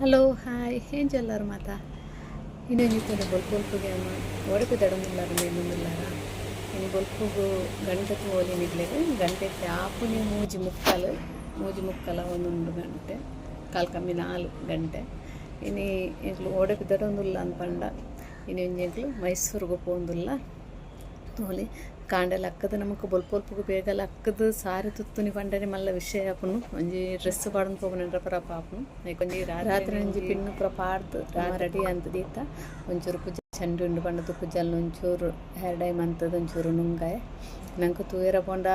hello hi ಏನ್ ಚೆಲ್ಲಾರು ಮಾತಾ ಇನ್ನೇನು ಇತ್ತು ಬೊಲ್ಪುಗೆ ಅಮ್ಮ ಒಡಕು ತಡಮಿಲ್ಲಾರ ಮೇಲುಮಿಲ್ಲಾರ ಇನ್ನು ಬೊಲ್ಪುಗು ಗಂಟೆ ಹೋಲಿ ನಿಗ್ಲೆಗೆ ಗಂಟೆ ಆಪುನಿ ಮೂಜಿ ಮುಕ್ಕಲ ಒಂದೊಂದು ಗಂಟೆ ಕಾಲು ಕಮ್ಮಿ 4 ಗಂಟೆ ಇನ್ನು ಎಂಕ್ಲು ಒಡಕು ತಡೊಂದುಲ್ಲ ಅನ್ಪಂಡ ಇನ್ನು ಎಂಜೆಂಕ್ಲು ಮೈಸೂರಿಗೆ ಪೋಂದುಲ್ಲ ತೋಲಿ ಕಾಂಡೆಲ್ಲ ಅಕ್ಕದು ನಮಗೆ ಬೊಲ್ಪೊಲ್ಪುಗು ಬೇಗಲ್ಲ ಅಕ್ಕದು ಸಾರಿ ತುತ್ತುನಿ ಪಂಡನೆ ಮಲ್ಲ ವಿಷಯ ಆಪುನು ಒಂಜಿ ಡ್ರೆಸ್ ಪಾಡ್ದು ಪೋಪುನ ಪುರ ಪಾಪುನು ಒಂಜಿ ರಾತ್ರಿ ಒಂಜಿ ಪಿನ್ನು ಪುರ ಪಾಡ್ದು ರೆಡಿ ಅಂತ ದೀತ ಒಂಚೂರು ಪೂಜೆ ಚಂಡಿ ಉಂಡು ಪಂಡದು ಪೂಜಲ್ಲಿ ಒಂಚೂರು ಹೇರ್ ಡೈ ಮಂತದ್ದು ಒಂಚೂರು ನುಂಗಾಯ ನಂಗೆ ತೂಯರ ಪೋಂಡ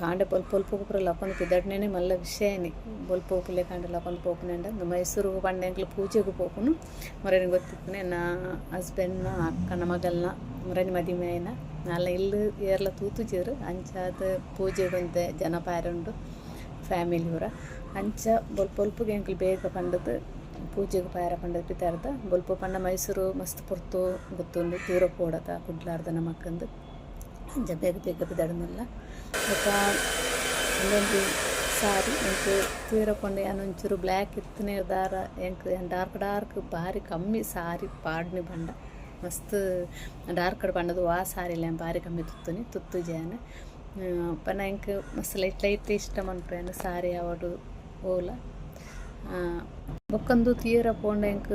ಕಾಂಡೆ ಬೊಲ್ಪೊಲ್ಪುಗು ಪುರ ಲಪಂದು ಪಿದಡ್ನೇನೆ ಮಲ್ಲ ವಿಷಯನಿ ಬೊಲ್ಪೊಲ್ಪುಲೆ ಕಾಂಡೆ ಲಪಂದು ಪೋಪುನೆಂಡ ಮೈಸೂರಿಗೆ ಪಂಡ ಎಂಕ್ಲು ಪೂಜೆಗೂ ಪೋಪುನು ಮೊರೇನು ಗೊತ್ತಿಪ್ಪನೆ ನಾ ಹಸ್ಬೆಂಡ್ನ ಅಕ್ಕನ ಮಗಲ್ನ ಮೊರೇನು ಮದುವೆ ಆಯ್ನ ನಾಲ್ಲ ಇಲ್ಲಿ ಏರ್ಲ ತೂತುಜೀರು ಅಂಚಾದ ಪೂಜೆಗೊಂತೆ ಜನ ಪಾರುಂಡು ಫ್ಯಾಮಿಲಿಯವರ ಅಂಚ ಬೊಲ್ಪೊಲ್ಪುಗೆ ಎಂಕ್ಲು ಬೇಗ ಪಂಡದು ಪೂಜೆಗೆ ಪಾರ ಪಂಡದು ಪಿತಾರ್ದ ಬೊಲ್ಪ ಪಂಡ ಮೈಸೂರು ಮಸ್ತ್ ಪೊರ್ತು ಗೊತ್ತುಂಡು ದೂರ ಪೋಡತ ಕುಡ್ಲಾರ್ದ ನಮಕ್ಕಂದು ಅಂಚ ಬೇಗ ಬೇಗ ಪಿದಾಡನಲ್ಲ ಮತ್ತು ಒಂದೊಂದು ಸಾರಿ ಎಂಕ್ ತೀರಕೊಂಡು ಒಂಚೂರು ಬ್ಲ್ಯಾಕ್ ಇತ್ತನೇ ದಾರ ಎಂಕ್ ಡಾರ್ಕ್ ಭಾರಿ ಕಮ್ಮಿ ಸಾರಿ ಪಾಡ್ನಿ ಬಂಡ ಮಸ್ತ್ ಡಾರ್ಕ್ ಪಂಡದು ಆ ಸಾರಿಲ್ಲ ಭಾರಿ ಕಮ್ಮಿ ತುತ್ತು ಜಾನ ಪನ ಎಂಕ್ ಮಸ್ತ್ ಲೈಟ್ ಇಷ್ಟ ಮನ್ಪೇನು ಸಾರಿ ಅವಡು ಓಲ ಬೊಕ್ಕಂದು ತೀರ ಪೋಂಡ ಎಂಕ್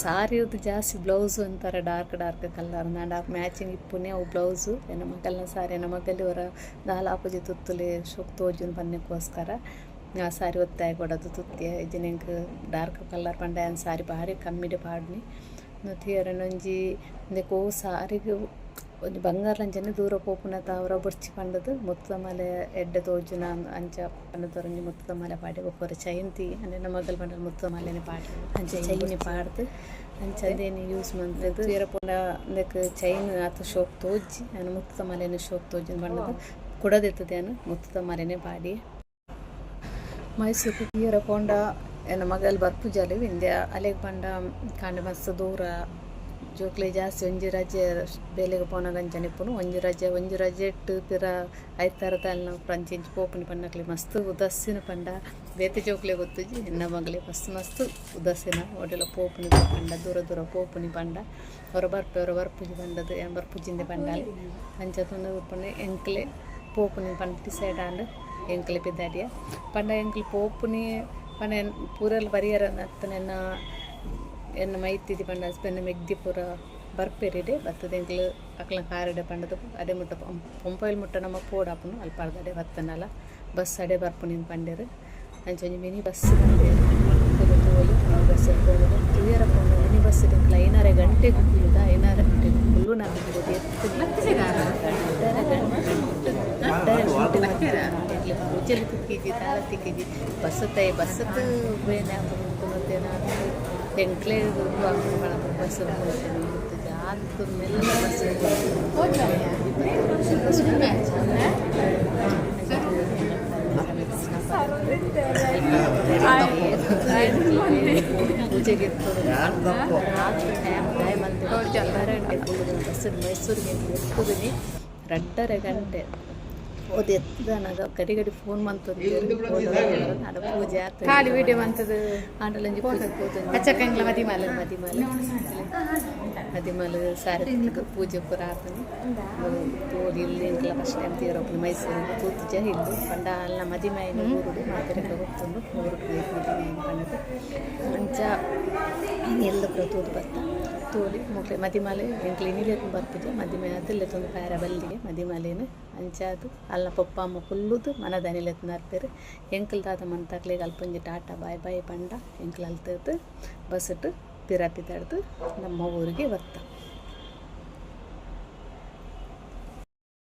ಸಾರಿಯದು ಜಾಸ್ತಿ ಬ್ಲೌಸು ಅಂತಾರೆ ಡಾರ್ಕ್ ಕಲರ್ ನಾಂಡ ಮ್ಯಾಚಿಂಗ್ ಇಪ್ಪುನೇ ಅವು ಬ್ಲೌಸು ಎನ್ನ ಮಗಲ್ನ ಸಾರಿ ಎನ್ನ ಮಗಲ್ಲಿ ಅವರ ದಾಲಾಪುಜಿ ತುತ್ತುಲೆ ಶೋಕ್ ತೋಜುನ್ ಪನ್ನಕ್ಕೋಸ್ಕರ ಆ ಸಾರಿ ಒತ್ತಾಯ ಕೊಡೋದು ತುತ್ತಿಯ ಇದನ್ನ ಎಂಕ್ ಡಾರ್ಕ್ ಕಲರ್ ಪಂಡ ಸಾರಿ ಭಾರಿ ಕಮ್ಮಿಡೆ ಪಾಡ್ನಿ ತೀರನೊಂಜಿ ಇಂದಕ್ಕೋ ಸಾರಿಗೆ ಒಂದು ಬಂಗಾರಲಂಚನೆ ದೂರ ಪೋಪುನ ತಾವರ ಬುರ್ಚಿ ಪಂಡದು ಮುತ್ತದ ಮಲೆ ಎಡ್ಡೆ ತೋಜುನ ಅಂಚ ಪಂಡದೊರಂಜಿ ಮುತ್ತದ ಮಲೆ ಪಾಡಿ ಒಬ್ಬರು ಚೈನ್ತಿ ಅಂದರೆ ನಮ್ಮ ಮಗಲ್ ಪಂಡ ಮುತ್ತದ ಮಲೆನೇ ಪಾಡಿ ಅಂಚ ಚೈನಿ ಪಾಡ್ದು ಅಂಚ ಅದೇನು ಯೂಸ್ ಮಾಡ್ತದ್ದು ತೀರ ಪೋಂಡ ಅದಕ್ಕೆ ಚೈನ್ ಆತ ಶೋಕ್ ತೋಜಿ ನಾನು ಮುತ್ತದ ಮಲೆನೇ ಶೋಕ್ ತೋಜಿನ ಪಂಡದು ಕುಡದಿರ್ತದೇನು ಮುತ್ತದ ಮಲೆನೇ ಪಾಡಿ ಮೈಸೂರು ತೀರ ಪೋಂಡ ಎನ್ನ ಮಗಲ್ ಬರ್ಪುಜಲು ಇಂದ್ಯ ಅಲೆಗೆ ಪಂಡ ಕಾಂಡ ಮಸ್ತ್ ದೂರ ಜೋಕ್ಲೆ ಜಾಸ್ತಿ ಒಂಜಿ ರಜೆ ಬೇಲೆಗೆ ಪೋನಾಗಂಚನೆ ಇಪ್ಪುನು ಒಂಜಿ ರಜೆ ಇಟ್ಟು ಪಿರ ಐತಾರ ತಲೆನ ಫ್ರಂಚಿಂಚ್ ಪೋಪುನಿ ಪಂಡಕ್ಲೆ ಮಸ್ತ್ ಉದಸ್ಸಿನ ಪಂಡ ಬೇತೆ ಜೋಕ್ಲೆ ಗೊತ್ತುಜಿ ಎನ್ನ ಮಗಲೆ ಮಸ್ತ್ ಉದಸ್ಸಿನ ಒಡೆಲ್ಲ ಪೋಪುನಿ ಪಂಡ ದೂರ ಪೋಪುನಿ ಪಂಡ ಹೊರ ಬರ್ಪುಜಿ ಪಂಡದು ಬರ್ಪುಜಿಂದೆ ಪಂಡಾಲಿ ಅಂಚತೊಂದು ಪಂಡ ಎಂಕ್ಲೆ ಪೋಪುನಿ ಪಂಡ ಡಿಸೈಡ್ ಆಂಡ್ ಎಂಕ್ಲೆ ಪಿದಾಡಿಯ ಪಂಡ ಎಂಕ್ಲೆ ಪೋಪುನಿ ಪಂಡ ಪೂರಲ್ಲಿ ಬರಿಯರ ಅತ್ತನ ಎನ್ನ ಮೈತಿದಿ ಪಂಡ ಹಸ್ಬೆಂಡ್ ಮೆಗ್ದಿ ಪೂರ ಬರ್ಪೆರಿಡೆ ಬತ್ತದ ಎಂಕ್ಲು ಅಕ್ಲ ಕಾರಡೆ ಪಂಡದು ಅಡೆ ಮುಟ್ಟ ಪೊಂಪೊಯ್ಲ್ ಮುಟ್ಟ ನಮ್ಮ ಪೋಡಾಪುನು ಅಲ್ಲಿ ಪರ್ದಡೆ ಬತ್ತನಲ್ಲ ಬಸ್ ಅಡೆ ಬರ್ಪುನಿನ್ ಪಂಡೇರು ಅಂಚೊಂಜಿ ಮಿನಿ ಬಸ್ ಬಂದೇರು ತೋಲಿ ಮಿನಿ ಬಸ್ ಹೋಗೋದು ಕ್ಲಿಯರ್ ಪೋಂಡು ಮಿನಿ ಬಸ್ ಎಂಕ್ಲು 5:30 ಗಂಟೆಗೆ ಕುಲ್ಲುದ 5:30 ಗಂಟೆಗೆ ಕುಲ್ಲು ನಾನು ಬಿಡೋದು ಎತ್ತು ಪೂಜೆಲಿ ತಿಕ್ಕಿಜಿ ತಾಳ ತಿಕ್ಕಿಜಿ ಬಸ್ಸತ್ತು ಬೇನೆ ಕುನ್ನತ್ತೇನ ಎಂಕ್ಲೆ ಬಸ್ ಜಾತು ಮೆಲ್ಲ ಪೂಜೆಗೆ ಬಸ್ ಮೈಸೂರಿಗೆ ಎತ್ತುದಿನಿ 2:30 ಗಂಟೆ ಓದಿ ಎತ್ತದನಾಗ ಗಡಿ ಫೋನ್ ಮಂತದ್ದು ಅಡ ಪೂಜೆ ಆತ ಖಾಲಿ ವಿಡಿಯೋ ಮಂತದ್ದು ಆಂಡಲಂಜಿ ಪೂಜೆ ಹಚ್ಚಕ್ಕಂಗ್ಲ ಮದಿಮಾಲ ಸಾರಿ ಪೂಜೆ ಪುರ ಆತನು ತೋಡಿ ಇಲ್ಲಿ ಎಂಕ್ಲ ಫಸ್ಟ್ ಟೈಮ್ ತೀರೋಪು ಮೈಸೂರಿಗೆ ತೂತು ಇಲ್ಲು ಪಂಡ ಅಲ್ಲ ಮದಿಮಾಯಿನ ಊರುಡು ಮಾತೆರೆಲ್ಲ ಹೋಗ್ಕೊಂಡು ಊರಿಗೆ ಮದಿಮಾಯಿನ ಪಂಡದು ಅಂಚ ಎಲ್ಲ ತೂದು ಬರ್ತಾ ತೋಲಿ ಮುಕ್ಲೆ ಮದಿಮಾಲೆ ಎಂಕ್ಲೆ ನೀಲೇತು ಬರ್ಪುಜೆ ಮದಿಮಾಯ ಅದಲ್ಲೇ ತಂದು ಪ್ಯಾರ ಬಲ್ಲಿಗೆ ಮದಿಮಾಲೇನು ಅಂಚಾದು ಅಲ್ಲ ಪಪ್ಪ ಅಮ್ಮ ಕುಲ್ಲುದು ಮನದನಿಲೆತ್ತು ನರ್ಪೇರು ಎಂಕಲ್ ದಾದ ಮಂತಾಕ್ಲಿಗೆ ಅಲ್ಪಂಜಿ ಟಾಟಾ ಬಾಯ್ ಪಂಡ ಎಂಕ್ಲು ಅಲ್ತದ್ದು ಬಸ್ಸಟ್ಟು ಪಿರಾಪಿ ತಡ್ದು ನಮ್ಮ ಊರಿಗೆ ಬರ್ತಾ